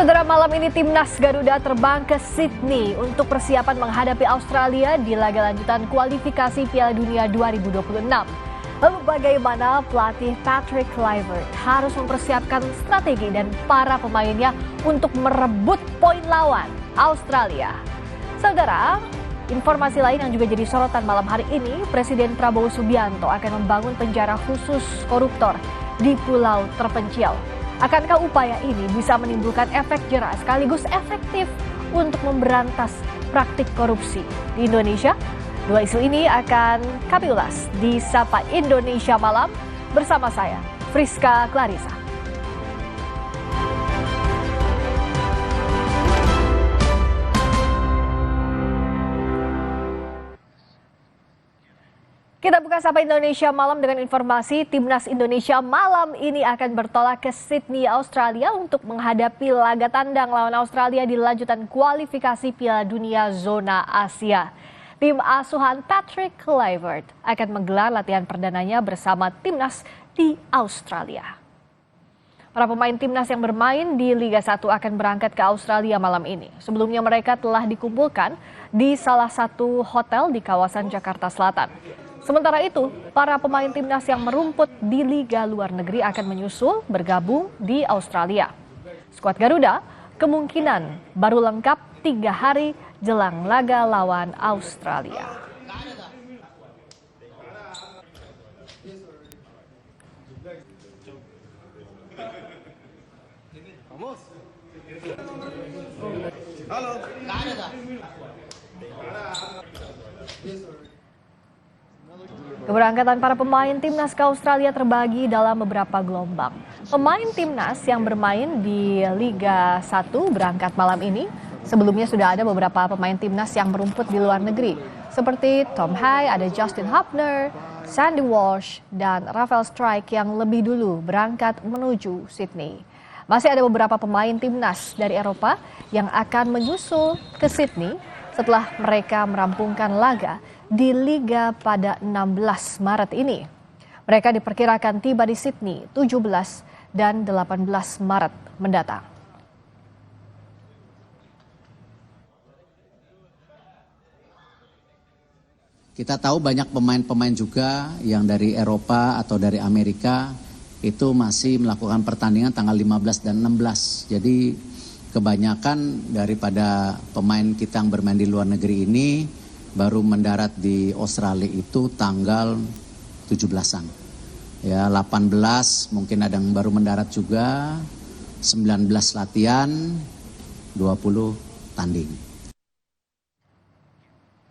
Saudara, malam ini timnas Garuda terbang ke Sydney untuk persiapan menghadapi Australia di laga lanjutan kualifikasi Piala Dunia 2026. Lalu bagaimana pelatih Patrick Kluivert harus mempersiapkan strategi dan para pemainnya untuk merebut poin lawan Australia? Saudara, informasi lain yang juga jadi sorotan malam hari ini, Presiden Prabowo Subianto akan membangun penjara khusus koruptor di pulau terpencil. Akankah upaya ini bisa menimbulkan efek jera sekaligus efektif untuk memberantas praktik korupsi di Indonesia? Dua isu ini akan kami ulas di Sapa Indonesia Malam bersama saya, Friska Clarissa. Kita buka Sapa Indonesia Malam dengan informasi Timnas Indonesia malam ini akan bertolak ke Sydney, Australia untuk menghadapi laga tandang lawan Australia di lanjutan kualifikasi Piala Dunia Zona Asia. Tim asuhan Patrick Kluivert akan menggelar latihan perdananya bersama Timnas di Australia. Para pemain Timnas yang bermain di Liga 1 akan berangkat ke Australia malam ini. Sebelumnya mereka telah dikumpulkan di salah satu hotel di kawasan Jakarta Selatan. Sementara itu, para pemain timnas yang merumput di liga luar negeri akan menyusul bergabung di Australia. Skuad Garuda kemungkinan baru lengkap 3 hari jelang laga lawan Australia. Halo. Keberangkatan para pemain timnas ke Australia terbagi dalam beberapa gelombang. Pemain timnas yang bermain di Liga 1 berangkat malam ini. Sebelumnya sudah ada beberapa pemain timnas yang merumput di luar negeri. Seperti Tom Hai, ada Justin Hubner, Sandy Walsh, dan Rafael Strijk yang lebih dulu berangkat menuju Sydney. Masih ada beberapa pemain timnas dari Eropa yang akan menyusul ke Sydney setelah mereka merampungkan laga di Liga pada 16 Maret ini. Mereka diperkirakan tiba di Sydney 17 dan 18 Maret mendatang. Kita tahu banyak pemain-pemain juga yang dari Eropa atau dari Amerika itu masih melakukan pertandingan tanggal 15 dan 16. Jadi kebanyakan daripada pemain kita yang bermain di luar negeri ini baru mendarat di Australia itu tanggal 17-an. Ya, 18 mungkin ada yang baru mendarat juga, 19 latihan, 20 tanding.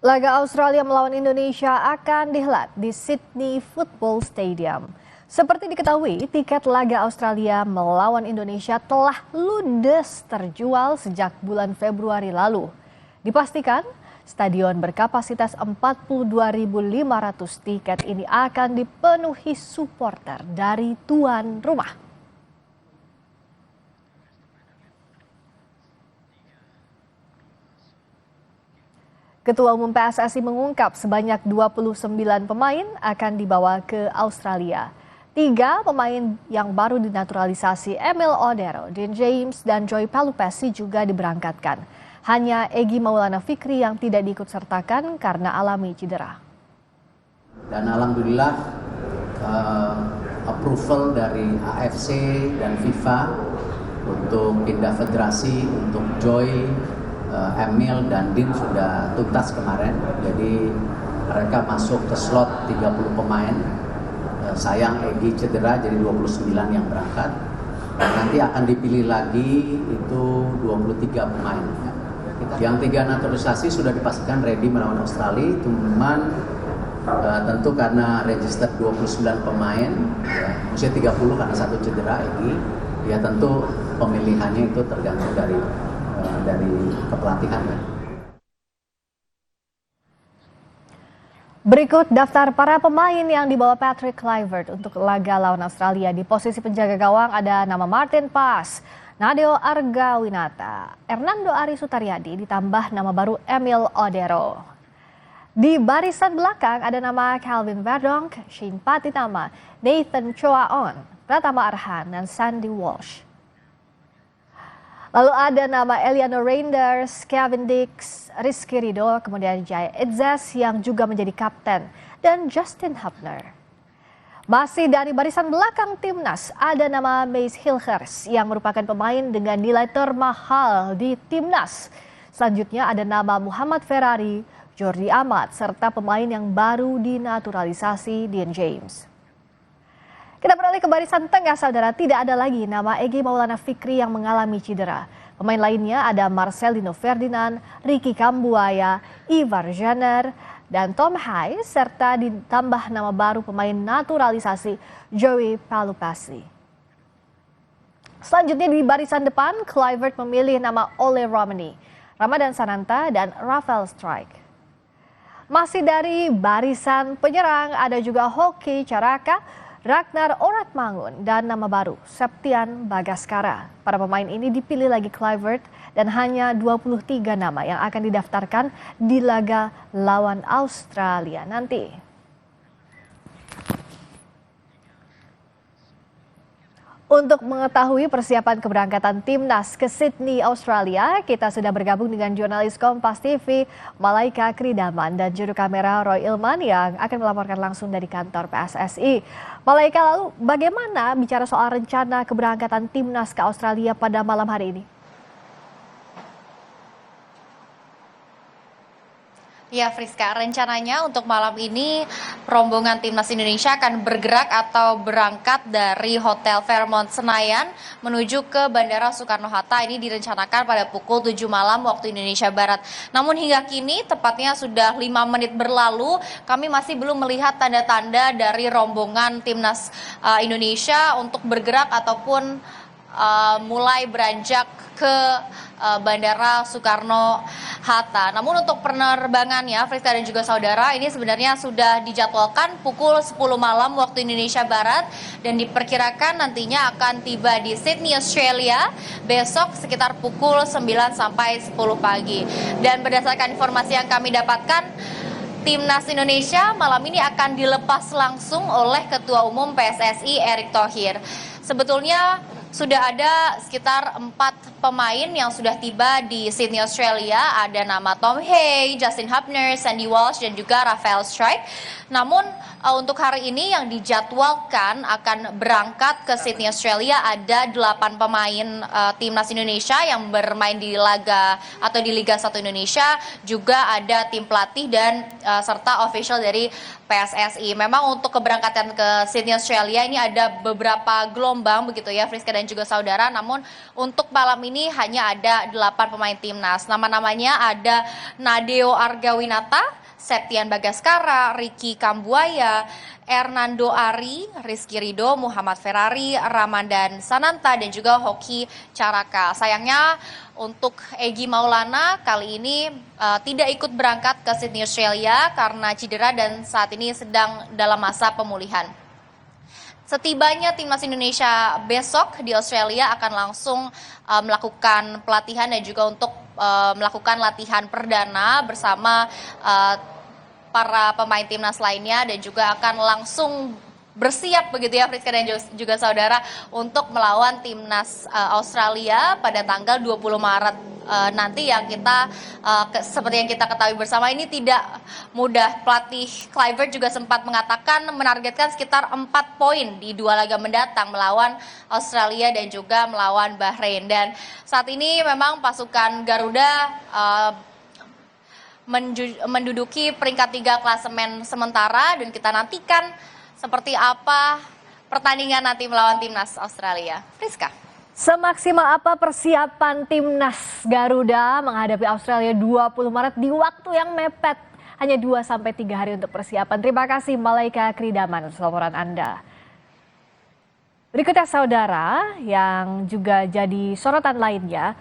Laga Australia melawan Indonesia akan dihelat di Sydney Football Stadium. Seperti diketahui, tiket laga Australia melawan Indonesia telah ludes terjual sejak bulan Februari lalu. Dipastikan, stadion berkapasitas 42.500 tiket ini akan dipenuhi supporter dari tuan rumah. Ketua Umum PSSI mengungkap sebanyak 29 pemain akan dibawa ke Australia. 3 pemain yang baru dinaturalisasi, Emil Odero, Dean James, dan Joy Palupesi juga diberangkatkan. Hanya Egy Maulana Fikri yang tidak diikutsertakan karena alami cedera. Dan alhamdulillah approval dari AFC dan FIFA untuk pindah federasi untuk Joy, Emil, dan Dean sudah tuntas kemarin. Jadi mereka masuk ke slot 30 pemain. Sayang Egy cedera jadi 29 yang berangkat. Dan nanti akan dipilih lagi itu 23 pemain. Yang 3 naturalisasi sudah dipastikan ready melawan Australia, cuman tentu karena register 29 pemain, ya, usia 30 karena 1 cedera Egy, ya tentu pemilihannya itu tergantung dari kepelatihan. Berikut daftar para pemain yang dibawa Patrick Kluivert untuk laga lawan Australia. Di posisi penjaga gawang ada nama Martin Paes, Nadeo Argawinata, Hernando Ari Sutaryadi, ditambah nama baru Emil Odero. Di barisan belakang ada nama Calvin Verdonk, Shane Patinama, Nathan Choaon, Pratama Arhan, dan Sandy Walsh. Lalu ada nama Eliano Reinders, Kevin Dix, Rizky Ridho, kemudian Jaya Itzas yang juga menjadi kapten, dan Justin Hubner. Masih dari barisan belakang timnas, ada nama Mace Hilgers yang merupakan pemain dengan nilai termahal di timnas. Selanjutnya ada nama Muhammad Ferrari, Jordi Amat, serta pemain yang baru dinaturalisasi Dean James. Kita beralih ke barisan tengah, saudara. Tidak ada lagi nama Egy Maulana Fikri yang mengalami cedera. Pemain lainnya ada Marcelino Ferdinand, Ricky Kambuaya, Ivar Jenner, dan Tom Hai, serta ditambah nama baru pemain naturalisasi Joey Palupasi. Selanjutnya di barisan depan, Kluivert memilih nama Ole Romani, Ramadan Sananta, dan Rafael Strijk. Masih dari barisan penyerang ada juga Hoki Caraka, Ragnar Oratmangun, dan nama baru Septian Bagaskara. Para pemain ini dipilih lagi Kluivert dan hanya 23 nama yang akan didaftarkan di laga lawan Australia nanti. Untuk mengetahui persiapan keberangkatan timnas ke Sydney, Australia, kita sudah bergabung dengan jurnalis Kompas TV, Malaika Kridaman, dan juru kamera Roy Ilman yang akan melaporkan langsung dari kantor PSSI. Malaika, lalu bagaimana bicara soal rencana keberangkatan timnas ke Australia pada malam hari ini? Ya, Friska, rencananya untuk malam ini rombongan timnas Indonesia akan bergerak atau berangkat dari Hotel Fairmont Senayan menuju ke Bandara Soekarno-Hatta. Ini direncanakan pada pukul 7 malam waktu Indonesia Barat. Namun hingga kini, tepatnya sudah 5 menit berlalu, kami masih belum melihat tanda-tanda dari rombongan timnas Indonesia untuk bergerak ataupun mulai beranjak ke Bandara Soekarno-Hatta. Namun untuk penerbangannya, Friska dan juga saudara, ini sebenarnya sudah dijadwalkan pukul 10 malam waktu Indonesia Barat dan diperkirakan nantinya akan tiba di Sydney, Australia besok sekitar pukul 9 sampai 10 pagi. Dan berdasarkan informasi yang kami dapatkan, Timnas Indonesia malam ini akan dilepas langsung oleh Ketua Umum PSSI Erick Thohir. Sebetulnya sudah ada sekitar 4 pemain yang sudah tiba di Sydney, Australia. Ada nama Tom Hay, Justin Hubner, Sandy Walsh, dan juga Rafael Strijk. Namun untuk hari ini yang dijadwalkan akan berangkat ke Sydney, Australia ada 8 pemain timnas Indonesia yang bermain di laga atau di Liga 1 Indonesia. Juga ada tim pelatih dan serta official dari PSSI. Memang untuk keberangkatan ke Sydney, Australia ini ada beberapa gelombang begitu ya, Friska dan juga saudara. Namun untuk malam ini hanya ada 8 pemain timnas. Nama-namanya ada Nadeo Argawinata, Septian Bagaskara, Ricky Kambuaya, Hernando Ari, Rizky Ridho, Muhammad Ferrari, Ramadan Sananta, dan juga Hoki Caraka. Sayangnya untuk Egy Maulana kali ini tidak ikut berangkat ke Sydney, Australia karena cedera dan saat ini sedang dalam masa pemulihan. Setibanya timnas Indonesia besok di Australia akan langsung melakukan pelatihan dan juga untuk melakukan latihan perdana bersama para pemain timnas lainnya dan juga akan langsung bersiap begitu ya, Friska dan juga saudara, untuk melawan timnas Australia pada tanggal 20 Maret nanti yang kita seperti yang kita ketahui bersama ini tidak mudah. Pelatih Kluivert juga sempat mengatakan menargetkan sekitar 4 poin di 2 laga mendatang melawan Australia dan juga melawan Bahrain. Dan saat ini memang pasukan Garuda menduduki peringkat 3 klasemen sementara dan kita nantikan seperti apa pertandingan nanti melawan timnas Australia. Friska. Semaksimal apa persiapan timnas Garuda menghadapi Australia 20 Maret di waktu yang mepet? Hanya 2-3 hari untuk persiapan. Terima kasih Malaika Kridaman atas laporan Anda. Berikutnya saudara yang juga jadi sorotan lainnya,